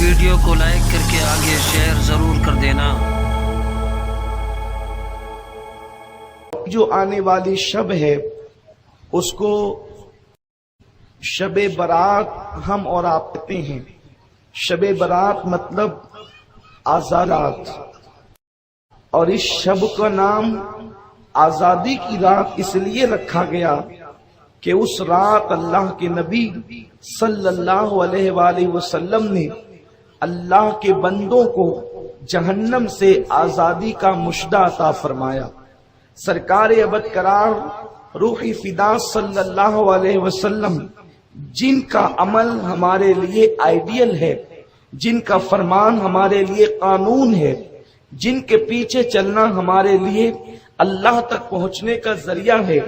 Video کو like کر کے آگے شیئر ضرور کر دینا۔ جو آنے والی شب ہے اس کو شب برات ہم اور آپ کہتے ہیں۔ شب برات مطلب آزادات، اور اس شب کا نام آزادی کی رات اس لیے رکھا گیا کہ اس رات اللہ کے نبی صلی اللہ علیہ وآلہ وسلم نے اللہ کے بندوں کو جہنم سے آزادی کا مشدہ عطا فرمایا۔ سرکار ابد قرار روح فدا صلی اللہ علیہ وسلم جن کا عمل ہمارے لیے آئیڈیل ہے، جن کا فرمان ہمارے لیے قانون ہے، جن کے پیچھے چلنا ہمارے لیے اللہ تک پہنچنے کا ذریعہ ہے،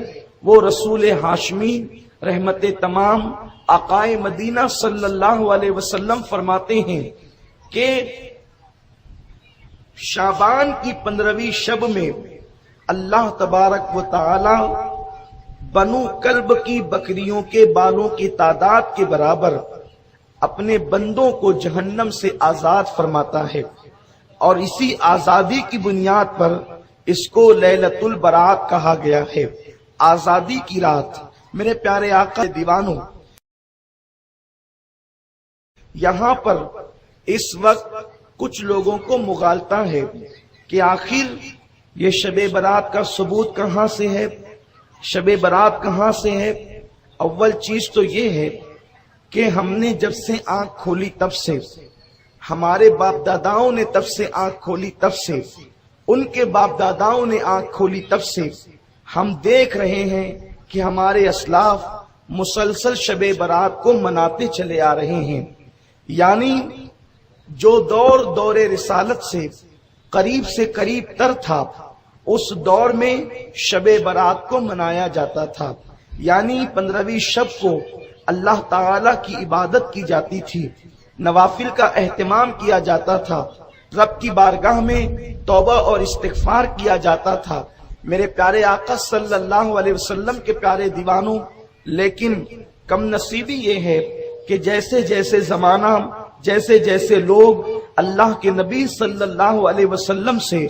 وہ رسول ہاشمی رحمت تمام آقائے مدینہ صلی اللہ علیہ وسلم فرماتے ہیں کہ شعبان کی 15ویں شب میں اللہ تبارک و تعالی بنو کلب کی بکریوں کے بالوں کی تعداد کے برابر اپنے بندوں کو جہنم سے آزاد فرماتا ہے، اور اسی آزادی کی بنیاد پر اس کو لیلۃ البرات کہا گیا ہے، آزادی کی رات۔ میرے پیارے آقا دیوانوں، یہاں پر اس وقت کچھ لوگوں کو مغالطہ ہے کہ آخر یہ شب برات کا ثبوت کہاں سے ہے، شب برات کہاں سے ہے۔ اول چیز تو یہ ہے کہ ہم نے جب سے آنکھ کھولی تب سے، ہمارے باپ داداؤں نے تب سے آنکھ کھولی تب سے، ان کے باپ داداؤں نے آنکھ کھولی تب سے ہم دیکھ رہے ہیں کہ ہمارے اسلاف مسلسل شب برات کو مناتے چلے آ رہے ہیں۔ یعنی جو دور رسالت سے قریب تر تھا، اس دور میں شب برات کو منایا جاتا تھا، یعنی 15ویں شب کو اللہ تعالی کی عبادت کی جاتی تھی، نوافل کا اہتمام کیا جاتا تھا، رب کی بارگاہ میں توبہ اور استغفار کیا جاتا تھا۔ میرے پیارے آقا صلی اللہ علیہ وسلم کے پیارے دیوانوں، لیکن کم نصیبی یہ ہے کہ جیسے جیسے زمانہ، جیسے جیسے لوگ اللہ کے نبی صلی اللہ علیہ وسلم سے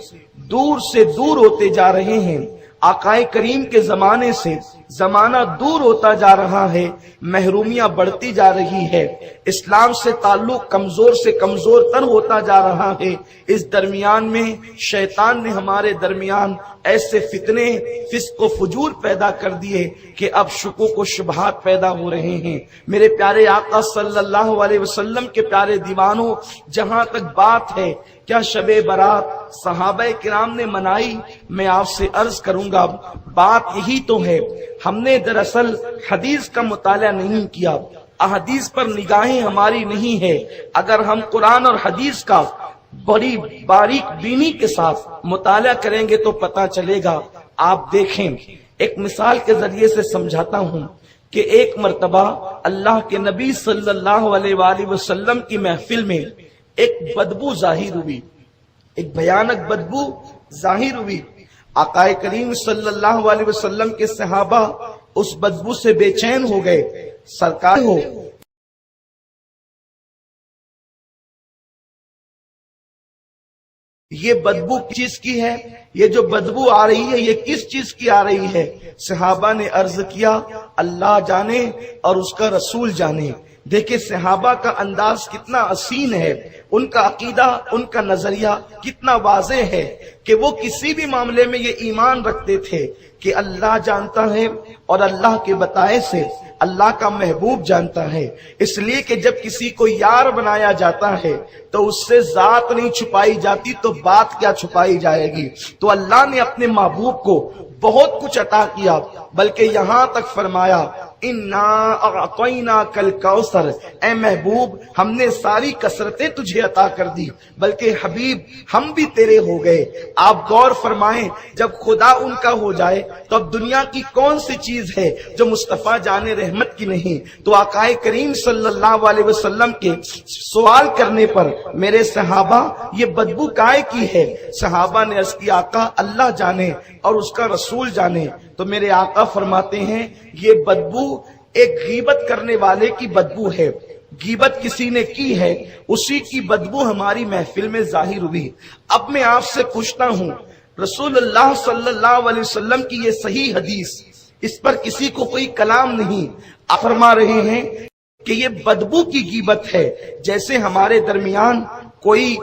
دور ہوتے جا رہے ہیں، آقائے کریم کے زمانے سے زمانہ دور ہوتا جا رہا ہے، محرومیاں بڑھتی جا رہی ہے، اسلام سے تعلق کمزور سے کمزور تر ہوتا جا رہا ہے۔ اس درمیان میں شیطان نے ہمارے درمیان ایسے فتنے، فسق و فجور پیدا کر دیے کہ اب شکوک و شبہات پیدا ہو رہے ہیں۔ میرے پیارے آقا صلی اللہ علیہ وسلم کے پیارے دیوانوں، جہاں تک بات ہے کیا شب برات صحابہ کرام نے منائی، میں آپ سے عرض کروں گا بات یہی تو ہے۔ ہم نے دراصل حدیث کا مطالعہ نہیں کیا، احادیث پر نگاہیں ہماری نہیں ہے۔ اگر ہم قرآن اور حدیث کا بڑی باریک بینی کے ساتھ مطالعہ کریں گے تو پتہ چلے گا۔ آپ دیکھیں، ایک مثال کے ذریعے سے سمجھاتا ہوں کہ ایک مرتبہ اللہ کے نبی صلی اللہ علیہ وآلہ وسلم کی محفل میں ایک بدبو ظاہر ہوئی، ایک بھیانک بدبو ظاہر ہوئی۔ آقائے کریم صلی اللہ علیہ وسلم کے صحابہ اس بدبو سے بے چین ہو گئے۔ سرکار ہو، یہ بدبو کس چیز کی ہے؟ یہ جو بدبو آ رہی ہے یہ کس چیز کی آ رہی ہے؟ صحابہ نے عرض کیا اللہ جانے اور اس کا رسول جانے۔ دیکھیں صحابہ کا انداز کتنا حسین ہے، ان کا عقیدہ، ان کا نظریہ کتنا واضح ہے کہ وہ کسی بھی معاملے میں یہ ایمان رکھتے تھے کہ اللہ جانتا ہے اور اللہ کے بتائے سے اللہ کا محبوب جانتا ہے۔ اس لیے کہ جب کسی کو یار بنایا جاتا ہے تو اس سے ذات نہیں چھپائی جاتی تو بات کیا چھپائی جائے گی۔ تو اللہ نے اپنے محبوب کو بہت کچھ عطا کیا، بلکہ یہاں تک فرمایا انا اعطیناک الکوثر، اے محبوب ہم نے ساری کثرتیں تجھے عطا کر دی، بلکہ حبیب ہم بھی تیرے ہو گئے۔ آپ غور فرمائیں، جب خدا ان کا ہو جائے تو اب دنیا کی کون سی چیز ہے جو مصطفیٰ جان رحمت کی نہیں؟ تو آقائے کریم صلی اللہ علیہ وسلم کے سوال کرنے پر میرے صحابہ یہ بدبو کائے کی ہے؟ صحابہ نے عرض کی آقا اللہ جانے اور اس کا رسول جانے۔ تو میرے آقا فرماتے ہیں یہ بدبو ایک غیبت کرنے والے کی بدبو ہے، गीबत किसी ने की है, उसी की बदबू हमारी महफिल में जाहिर हुई। अब मैं आपसे पूछता हूं, रसूलुल्लाह सल्लल्लाहु अलैहि वसल्लम की ये सही हदीस, इस पर किसी को कोई कलाम नहीं। आप फरमा रहे हैं कि ये बदबू की गीबत है। जैसे हमारे दरमियान कोई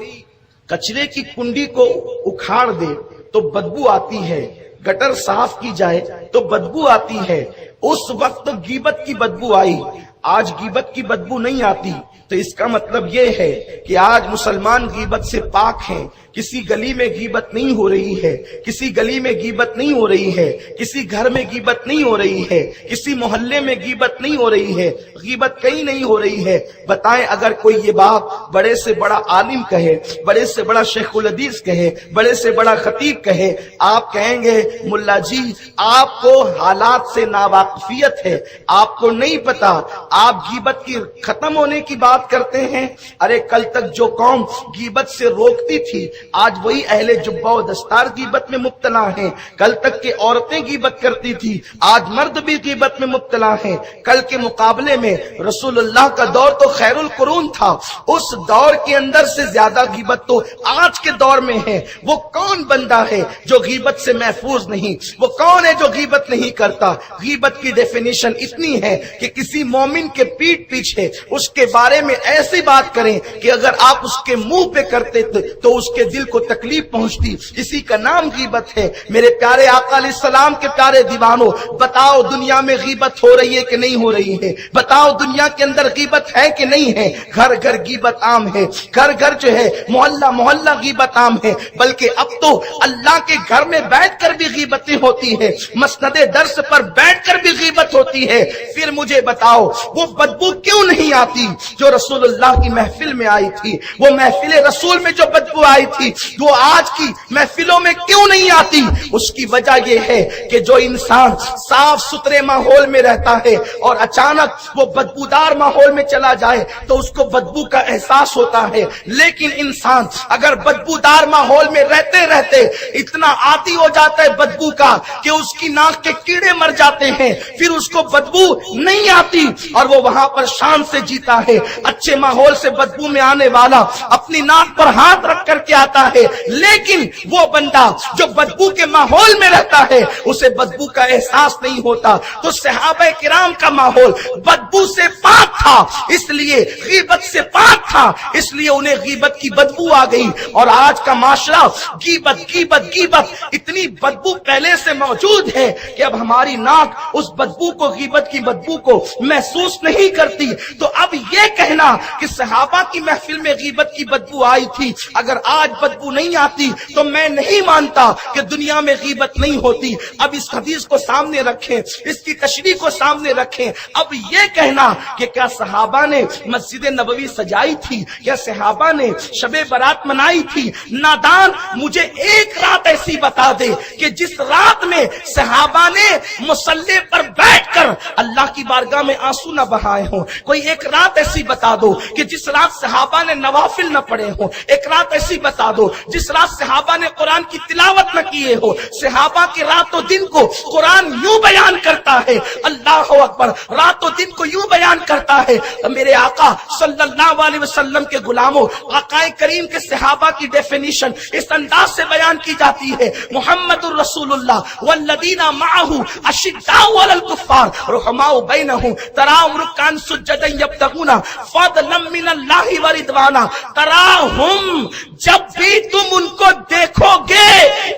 कचरे की कुंडी को उखाड़ दे तो बदबू आती है, गटर साफ की जाए तो बदबू आती है, उस वक्त गीबत की बदबू आई। आज गीबत की बदबू नहीं आती, तो इसका मतलब यह है कि आज मुसलमान गीबत से पाक हैं। किसी गली में गीबत नहीं हो रही है, किसी गली में गीबत नहीं हो रही है, किसी घर में गीबत नहीं हो रही है, किसी मोहल्ले में गीबत नहीं हो रही है, गीबत कहीं नहीं हो रही है। बताएं, अगर कोई ये बात बड़े से बड़ा आलिम कहे, बड़े से बड़ा शेखुल हदीस कहे, बड़े से बड़ा खतीब कहे, आप कहेंगे मुल्ला जी आपको हालात से नावाकिफियत है, आपको नहीं पता, आप गीबत की खत्म होने की बात करते हैं। अरे कल तक जो कौम गीबत से रोकती थी, आज वही अहले जुब्बा और दस्तार गीबत में मुब्तला हैं। कल तक के औरतें गीबत करती थी, आज मर्द भी गीबत में मुब्तला हैं। कल के मुकाबले में रसूलुल्लाह का दौर तो खैरुल कुरून था, उस दौर के अंदर से ज्यादा गीबत तो आज के दौर में है। वो कौन बंदा है जो गीबत से महफूज नहीं? वो कौन है जो गीबत नहीं करता? गीबत की डेफिनेशन इतनी है कि किसी मोमिन के पीठ पीछे उसके बारे में ऐसी बात करें कि अगर आप उसके मुंह पे करते तो उसके दिल को तकलीफ पहुंचती। इसी का नाम गीबत है। मेरे प्यारे आका अलैहिस्सलाम के प्यारे दीवानों, बताओ दुनिया में गीबत हो रही है कि नहीं हो रही है? बताओ दुनिया के अंदर गीबत है कि नहीं है? घर घर गीबत आम है, घर घर जो है मोहल्ला मोहल्ला गीबत आम है। बल्कि अब तो अल्लाह के घर में बैठकर भी गीबतें होती है, मसनदे दर्स पर बैठकर भी गीबत होती है। फिर मुझे बताओ वो बदबू क्यों नहीं आती जो रसूलुल्लाह की महफिल में आई थी? वो महफिल रसूल में जो बदबू आई थी वो आज की महफिलों में क्यों नहीं आती? उसकी वजह यह है कि जो इंसान साफ सुथरे माहौल में रहता है और अचानक वो बदबूदार माहौल में चला जाए तो उसको बदबू का एहसास होता है। लेकिन इंसान अगर बदबूदार माहौल में रहते रहते इतना आदी हो जाता है बदबू का कि उसकी नाक के कीड़े मर जाते हैं, फिर उसको बदबू नहीं आती और वो वहां पर शान से जीता है। अच्छे माहौल से बदबू में आने वाला अपनी नाक पर हाथ रख करके आता है, लेकिन वो बंदा जो बदबू के माहौल में रहता है उसे बदबू का एहसास नहीं होता। तो सहाबा किराम का माहौल बदबू से पाक था, इसलिए गीबत से पाक था, इसलिए उन्हें गीबत की बदबू आ गई। और आज का माशरा गीबत गीबत गीबत इतनी बदबू पहले से मौजूद है कि अब हमारी नाक उस बदबू को, गीबत की बदबू को महसूस नहीं करती। तो अब ये कहना कि सहाबा की महफिल में गीबत की बदबू आई थी, अगर आज बदबू नहीं आती तो मैं नहीं मानता कि दुनिया में गीबत नहीं होती। अब इस हदीस को सामने रखें, इसकी तशरीह को सामने रखें। अब ये कहना कि क्या सहाबा ने मस्जिद नबवी सजाई थी, क्या सहाबा ने शबे बारात मनाई थी? नादान, मुझे एक रात ऐसी बता दे कि जिस रात में सहाबा ने मुसल्ले पर बैठकर अल्लाह की बारगाह में आंसू न बहाए हों। कोई एक रात ऐसी बता दो कि जिस रात सहाबा ने नवाफिल न पढ़े हो। एक रात ऐसी बता दो जिस रात सहाबा ने कुरान की तिलावत न किए हो। सहाबा के रातों दिन को कुरान यूं बयान करता है, अल्लाह अकबर, रातों दिन को यूं बयान करता है। मेरे आका सल्लल्लाहु अलैहि वसल्लम के गुलामों, आकाए करीम के सहाबा की डेफिनेशन इस अंदाज से बयान की जाती है, मुहम्मदुर रसूलुल्लाह वल्लदीना माअहू अशिद्दाउ अलल कुफ्फार रुहमाउ बैनहुम तराहुम रुक्कान सुज्जदन यब्तगूना फदलन मिनल्लाहि व रिदवाना। तराहुम, जब भी तुम उनको देखोगे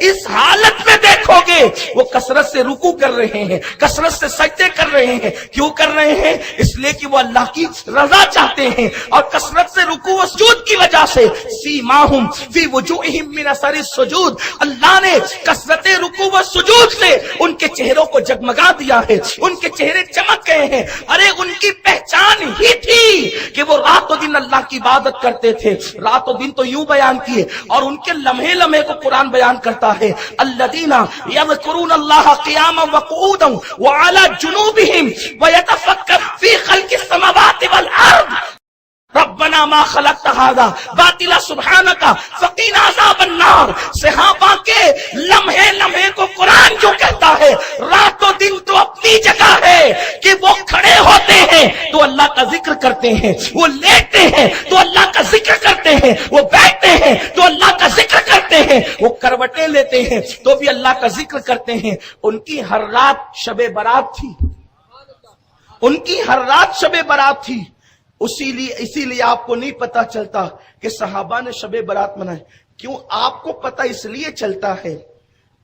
इस हालत में देखोगे वो कसरत से रुकू कर रहे हैं, कसरत से सजदे कर रहे हैं। क्यों कर रहे हैं? इसलिए कि वो अल्लाह की रजा चाहते हैं। और कसरत से रुकू व सुजूद की वजह से सीमाहुम फी वजूहिहिम मिन असरि सुजूद, अल्लाह ने कसरत रुकू व सुजूद से उनके चेहरों को जगमगा दिया है, उनके चेहरे चमक गए हैं। अरे उनकी पहचान ही थी कि वो रातों दिन अल्लाह की इबादत करते थे। रातों दिन तो यूं बयान किए, और उनके लम्हे लम्हे को कुरान बयान करता है, अल्लदीना यज़कुरून अल्लाह क़ियामन व क़ुऊदन व अला जुनूबिहिम व यतफक्करून फी ख़ल्क़िस समावाति वल अर्द। रब्बना मा खलक़्त हाज़ा बातिला सुब्हानका फ़क़ीना अज़ाबन नार। सहाबा के लम्हे लम्हे को कुरान जो कहता है, रातों दिन तो अपनी जगह है कि वो खड़े होते हैं तो अल्लाह का जिक्र करते हैं, वो लेटते हैं तो अल्लाह का जिक्र करते हैं, वो बैठते हैं तो अल्लाह का जिक्र करते हैं, वो करवटें लेते हैं तो भी अल्लाह का जिक्र करते हैं। उनकी हर रात शबे बारात थी, उनकी हर रात शबे बारात थी। इसीलिए आपको नहीं पता चलता कि सहाबा ने शबे बारात मनाई। क्यों आपको पता इसलिए चलता है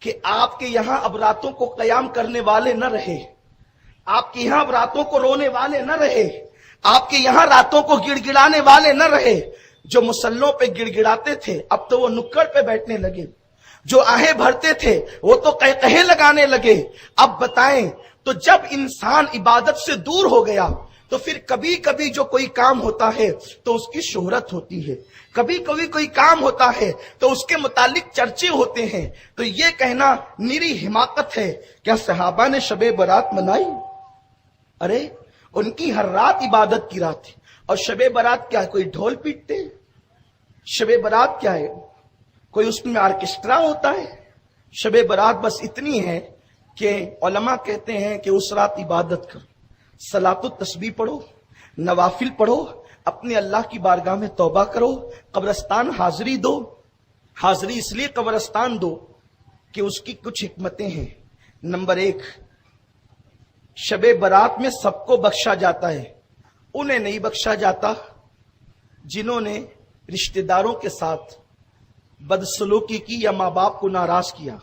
कि आपके यहां अब रातों को कयाम करने वाले न रहे, आपके यहां अब रातों को रोने वाले न रहे, आपके यहां रातों को गिड़गिड़ाने वाले न रहे। जो मुसल्लों पे गिड़गिड़ाते थे अब तो वो नुक्कड़ पे बैठने लगे, जो आहें भरते थे वो तो कहे लगाने लगे। अब बताएं, तो जब इंसान इबादत से दूर हो गया तो फिर कभी कभी जो कोई काम होता है तो उसकी शोहरत होती है, कभी कभी कोई काम होता है तो उसके मुतालिक चर्चे होते हैं। तो ये कहना निरी हिमाकत है। क्या सहाबा ने शबे बारात मनाई? अरे उनकी हर रात इबादत की रात थी। और शबे बारात क्या है, कोई ढोल पीटते? शबे बारात क्या है, कोई उसमें ऑर्केस्ट्रा होता है? शबे बारात बस इतनी है कि उलमा कहते हैं कि उस रात इबादत करो, सलातो तस्बीह पढ़ो, नवाफिल पढ़ो, अपने अल्लाह की बारगाह में तौबा करो, कब्रस्तान हाजिरी दो। हाजिरी इसलिए कब्रस्तान दो कि उसकी कुछ हिकमतें हैं। नंबर 1, शबे बारात में सबको बख्शा जाता है, उन्हें नहीं बख्शा जाता जिन्होंने रिश्तेदारों के साथ बदसलूकी की या माँ बाप को नाराज किया।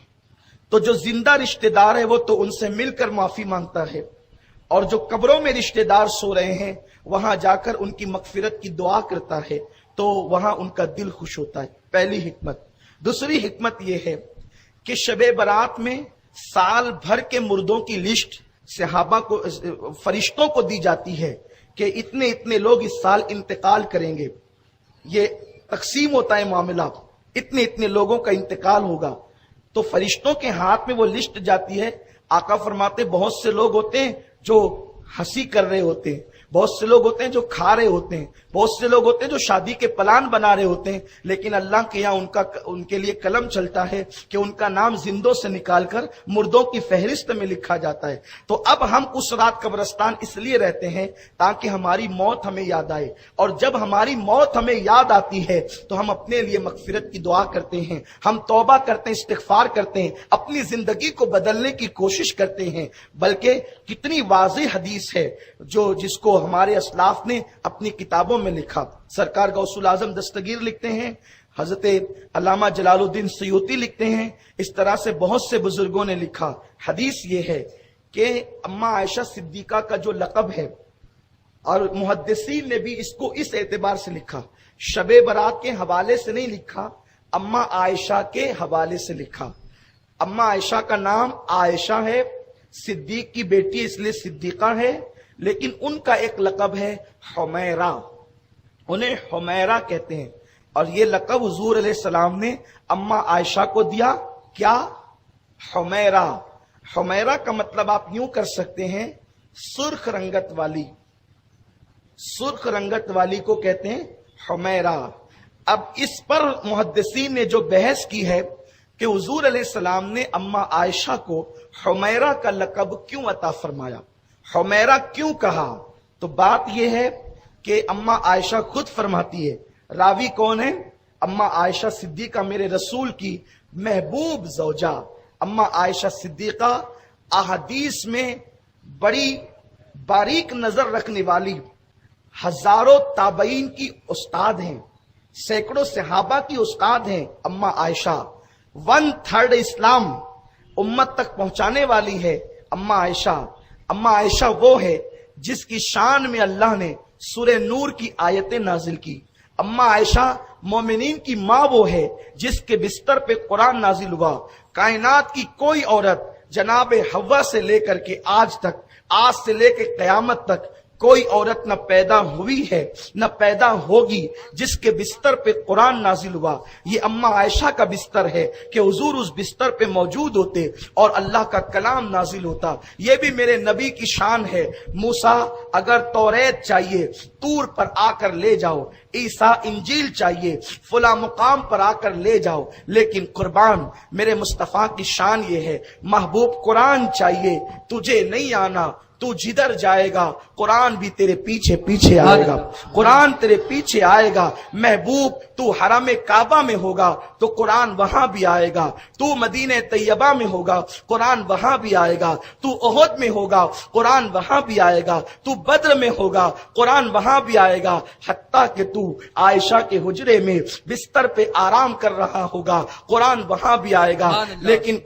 तो जो जिंदा रिश्तेदार है वो तो उनसे मिलकर माफी मांगता है, और जो कब्रों में रिश्तेदार सो रहे हैं वहां जाकर उनकी मगफिरत की दुआ करता है, तो वहां उनका दिल खुश होता है। पहली हिकमत। दूसरी हिकमत यह है कि शबे बारात में साल भर के मुर्दों की लिस्ट सहाबा को, फरिश्तों को दी जाती है कि इतने इतने लोग इस साल इंतकाल करेंगे। ये तकसीम होता है मामला, इतने इतने लोगों का इंतकाल होगा, तो फरिश्तों के हाथ में वो लिस्ट जाती है। आका फरमाते बहुत से लोग होते हैं जो हंसी कर रहे होते हैं, बहुत से लोग होते हैं जो खा रहे होते हैं, बहुत से लोग होते हैं जो शादी के प्लान बना रहे होते हैं, लेकिन अल्लाह के यहाँ उनके लिए कलम चलता है कि उनका नाम जिंदों से निकालकर मुर्दों की फहरिस्त में लिखा जाता है। तो अब हम उस रात कब्रिस्तान इसलिए रहते हैं ताकि हमारी मौत हमें याद आए, और जब हमारी मौत हमें याद आती है तो हम अपने लिए मगफिरत की दुआ करते हैं, हम तौबा करते हैं, इस्तिगफार करते हैं, अपनी जिंदगी को बदलने की कोशिश करते हैं। बल्कि कितनी वाज़ेह हदीस है जिसको हमारे असलाफ ने अपनी किताबों में लिखा। सरकार गौसुल आजम दस्तगीर लिखते हैं, हजरत अल्लामा जलालुद्दीन सयूती लिखते हैं, इस तरह से बहुत से बुजुर्गों ने लिखा। हदीस ये है कि अम्मा आयशा सिद्दीका का जो लक़ब है, और मुहद्दिसीन ने भी इसको इस एतबार से लिखा, शबे बारात के हवाले से नहीं लिखा, अम्मा आयशा के हवाले से लिखा। अम्मा आयशा का नाम आयशा है, सिद्दीक की बेटी इसलिए सिद्दीका है, लेकिन उनका एक लक़ब है हुमैरा, उन्हें हुमैरा कहते हैं। और ये लक़ब हुजूर अलैहिस्सलाम ने अम्मा आयशा को दिया, क्या? हुमैरा। हुमैरा का मतलब आप यूं कर सकते हैं, सुर्ख रंगत वाली, सुर्ख रंगत वाली को कहते हैं हुमैरा। अब इस पर मुहद्दिसीन ने जो बहस की है कि हुजूर अलैहिस्सलाम ने अम्मा आयशा को हुमैरा का लक़ब क्यों अता फरमाया, हुमैरा क्यों कहा, तो बात यह है कि अम्मा आयशा खुद फरमाती है, रावी कौन है? अम्मा आयशा सिद्दीका, मेरे रसूल की महबूब ज़ौजा अम्मा आयशा सिद्दीका अहादीस में बड़ी बारीक नजर रखने वाली, हजारों ताबईन की उस्ताद हैं, सैकड़ों सहाबा की उस्ताद हैं। अम्मा आयशा 1/3 इस्लाम उम्मत तक पहुंचाने वाली है अम्मा आयशा। अम्मा आयशा वो है जिसकी शान में अल्लाह ने सूरे नूर की आयतें नाजिल की। अम्मा आयशा मोमिनीन की माँ वो है जिसके बिस्तर पे कुरान नाजिल हुआ। कायनात की कोई औरत जनाब हव्वा से लेकर के आज तक, आज से लेकर कयामत तक کوئی عورت نہ پیدا ہوئی ہے نہ پیدا ہوگی جس کے بستر پہ قرآن نازل ہوا۔ یہ اماں عائشہ کا بستر ہے کہ حضور اس بستر پہ موجود ہوتے اور اللہ کا کلام نازل ہوتا۔ یہ بھی میرے نبی کی شان ہے۔ موسیٰ اگر توریت چاہیے طور پر آ کر لے جاؤ، عیسیٰ انجیل چاہیے فلاں مقام پر آ کر لے جاؤ، لیکن قربان میرے مصطفیٰ کی شان یہ ہے، محبوب قرآن چاہیے تجھے نہیں آنا، تو جدھر جائے گا قرآن بھی تیرے پیچھے پیچھے آئے گا، قرآن تیرے پیچھے آئے گا۔ محبوب تو حرم کعبہ میں ہوگا تو قرآن وہاں بھی آئے گا، تو مدینہ طیبہ میں ہوگا قرآن وہاں بھی آئے گا، تو احد میں ہوگا قرآن وہاں بھی آئے گا، تو بدر میں ہوگا قرآن وہاں بھی آئے گا، حتیٰ کہ تو عائشہ کے حجرے میں بستر پہ آرام کر رہا ہوگا قرآن وہاں بھی آئے گا۔ لیکن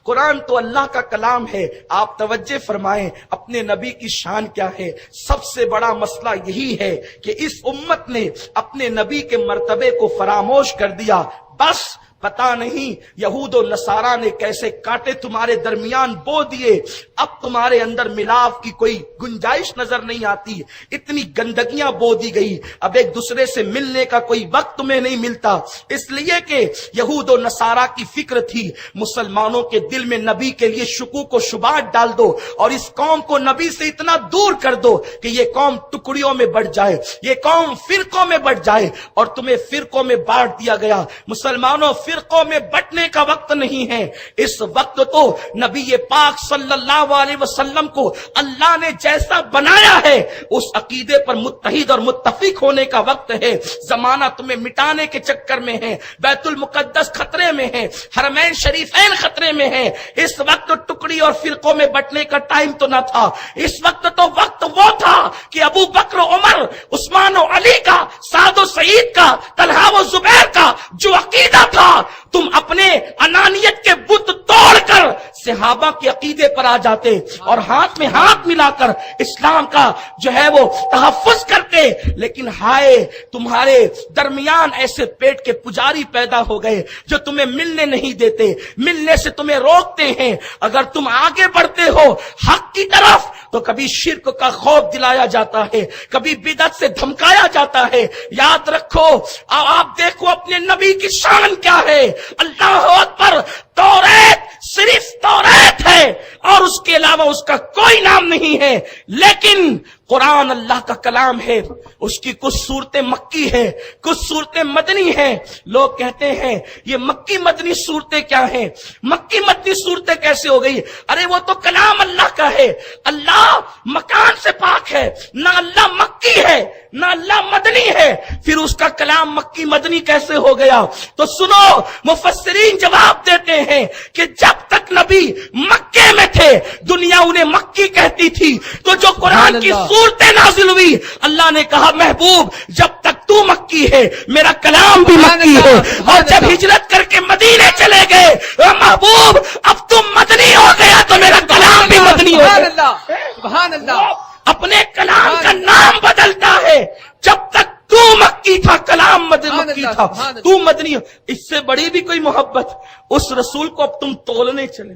قرآن تو اللہ کا کلام ہے۔ آپ توجہ فرمائیں اپنے نبی کی شان کیا ہے۔ سب سے بڑا مسئلہ یہی ہے کہ اس امت نے اپنے نبی کے مرتبے کو فراموش کر دیا۔ بس پتا نہیں یہود و نصارہ نے کیسے کانٹے تمہارے درمیان بو دیے، اب تمہارے اندر ملاپ کی کوئی گنجائش نظر نہیں آتی، اتنی گندگیاں بو دی گئی، اب ایک دوسرے سے ملنے کا کوئی وقت تمہیں نہیں ملتا، اس لیے کہ یہود و نصارہ کی فکر تھی مسلمانوں کے دل میں نبی کے لیے شکوک و شبہات ڈال دو اور اس قوم کو نبی سے اتنا دور کر دو کہ یہ قوم ٹکڑیوں میں بٹ جائے، یہ قوم فرقوں میں بٹ جائے، اور تمہیں فرقوں میں بانٹ دیا گیا۔ مسلمانوں فرقوں میں بٹنے کا وقت نہیں ہے، اس وقت تو نبی پاک صلی اللہ علیہ وسلم کو اللہ نے جیسا بنایا ہے اس عقیدے پر متحد اور متفق ہونے کا وقت ہے۔ زمانہ تمہیں مٹانے کے چکر میں ہے، بیت المقدس خطرے میں ہے، حرمین شریفین خطرے میں ہے۔ اس وقت ٹکڑی اور فرقوں میں بٹنے کا ٹائم تو نہ تھا، اس وقت تو وقت وہ تھا کہ ابو بکر و عمر، عثمان و علی کا، سعد و سعید کا، طلحہ و زبیر کا جو عقیدہ تھا، تم اپنے انانیت کے بت توڑ کر صحابہ کے عقیدے پر آ جاتے اور ہاتھ میں ہاتھ ملا کر اسلام کا جو ہے وہ تحفظ کرتے۔ لیکن ہائے تمہارے درمیان ایسے پیٹ کے پجاری پیدا ہو گئے جو تمہیں ملنے نہیں دیتے، ملنے سے تمہیں روکتے ہیں۔ اگر تم آگے بڑھتے ہو حق کی طرف تو کبھی شرک کا خوف دلایا جاتا ہے، کبھی بدعت سے دھمکایا جاتا ہے۔ یاد رکھو، آپ دیکھو اپنے نبی کی شان کیا ہے۔ اللہ اکبر، توریت صرف توریت ہے اور اس کے علاوہ اس کا کوئی نام نہیں ہے، لیکن قرآن اللہ کا کلام ہے، اس کی کچھ صورتیں مکی ہے، کچھ صورتیں مدنی ہیں۔ لوگ کہتے ہیں یہ مکی مدنی صورتیں کیا ہیں، مکی مدنی صورتیں کیسے ہو گئی؟ ارے وہ تو کلام اللہ کا ہے، اللہ مکان سے پاک ہے، نہ اللہ مکی ہے نہ اللہ مدنی ہے، پھر اس کا کلام مکی مدنی کیسے ہو گیا؟ تو سنو، مفسرین جواب دیتے ہیں کہ جب تک نبی مکے میں تھے دنیا انہیں مکی کہتی تھی، تو جو قرآن کی صورتیں نازل ہوئی اللہ نے کہا محبوب جب تک تو مکی ہے میرا کلام بھی مکی ہے، اور جب ہجرت کر کے مدینے چلے گئے محبوب اب تم مدنی ہو گیا تو میرا کلام بھی مدنی ہو گیا۔ سبحان اللہ، اپنے کلام کا نام بدلتا ہے، جب تک تو مکی تھا کلام مکی تھا، تو مدنی۔ اس سے بڑی بھی کوئی محبت اس رسول کو اب تم تولنے چلے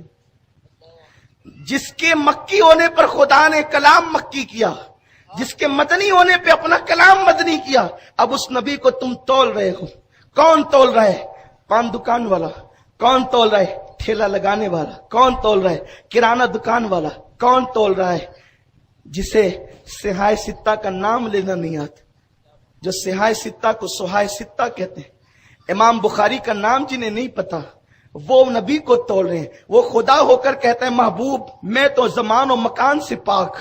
جس کے مکی ہونے پر خدا نے کلام مکی کیا، جس کے مدنی ہونے پہ اپنا کلام مدنی کیا۔ اب اس نبی کو تم تول رہے ہو۔ کون تول رہا ہے؟ پان دکان والا۔ کون تول رہا ہے؟ ٹھیلا لگانے والا۔ کون تول رہا ہے؟ کرانہ دکان والا۔ کون تول رہا ہے؟ جسے سہائے ستہ کا نام لینا نہیں آتا، جو سہائے ستہ کو سہائے ستہ کہتے ہیں۔ امام بخاری کا نام جنہیں نہیں پتا وہ نبی کو تول رہے ہیں۔ وہ خدا ہو کر کہتا ہے محبوب میں تو زمان و مکان سے پاک۔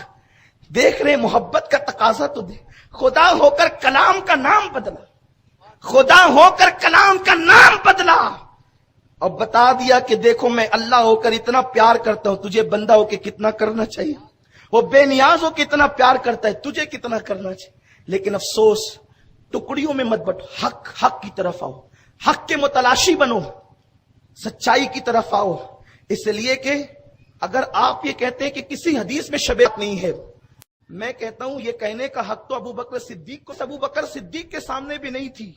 دیکھ رہے محبت کا تقاضا تو دے، خدا ہو کر کلام کا نام بدلا، خدا ہو کر کلام کا نام بدلا اور بتا دیا کہ دیکھو میں اللہ ہو کر اتنا پیار کرتا ہوں، تجھے بندہ ہو کے کتنا کرنا چاہیے۔ وہ بے نیاز ہو کے اتنا پیار کرتا ہے، تجھے کتنا کرنا چاہیے۔ لیکن افسوس ٹکڑیوں میں مت بٹو، حق کی طرف آؤ، حق کے متلاشی بنو، سچائی کی طرف آؤ۔ اس لیے کہ اگر آپ یہ کہتے ہیں کہ کسی حدیث میں شبیہت نہیں ہے، میں کہتا ہوں یہ کہنے کا حق تو ابو بکر صدیق کے سامنے بھی نہیں تھی۔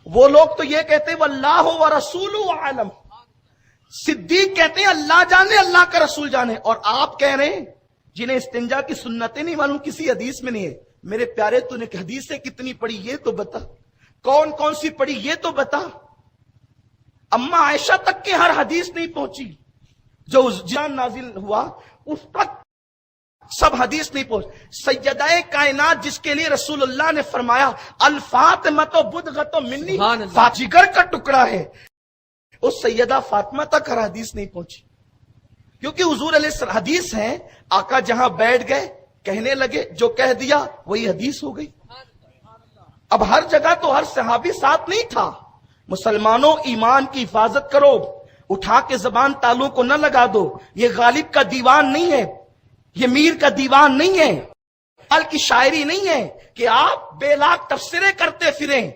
وہ لوگ تو یہ کہتے واللہ و رسولہ عالم، صدیق کہتے ہیں اللہ جانے اللہ کا رسول جانے، اور آپ کہہ رہے ہیں جنہیں استنجا کی سنتیں نہیں معلوم، کسی حدیث میں نہیں ہے۔ میرے پیارے تو نے حدیثیں کتنی پڑھی یہ تو بتا، کون کون سی پڑھی یہ تو بتا۔ اما عائشہ تک کے ہر حدیث نہیں پہنچی، جو جان نازل ہوا اس تک سب حدیث نہیں پہنچ۔ سیدہ کائنات جس کے لیے رسول اللہ نے فرمایا الفاطمہ بدغۃ منی، جگر کا ٹکڑا ہے، اس سیدہ فاطمہ تک ہر حدیث نہیں پہنچی، کیونکہ حضور علیہ السلام حدیث ہیں، آقا جہاں بیٹھ گئے کہنے لگے، جو کہہ دیا وہی حدیث ہو گئی۔ اب ہر جگہ تو ہر صحابی ساتھ نہیں تھا۔ مسلمانوں ایمان کی حفاظت کرو، اٹھا کے زبان تالوں کو نہ لگا دو، یہ غالب کا دیوان نہیں ہے، یہ میر کا دیوان نہیں ہے، ال کی شاعری نہیں ہے کہ آپ بے لاکھ تفسیریں کرتے پھریں۔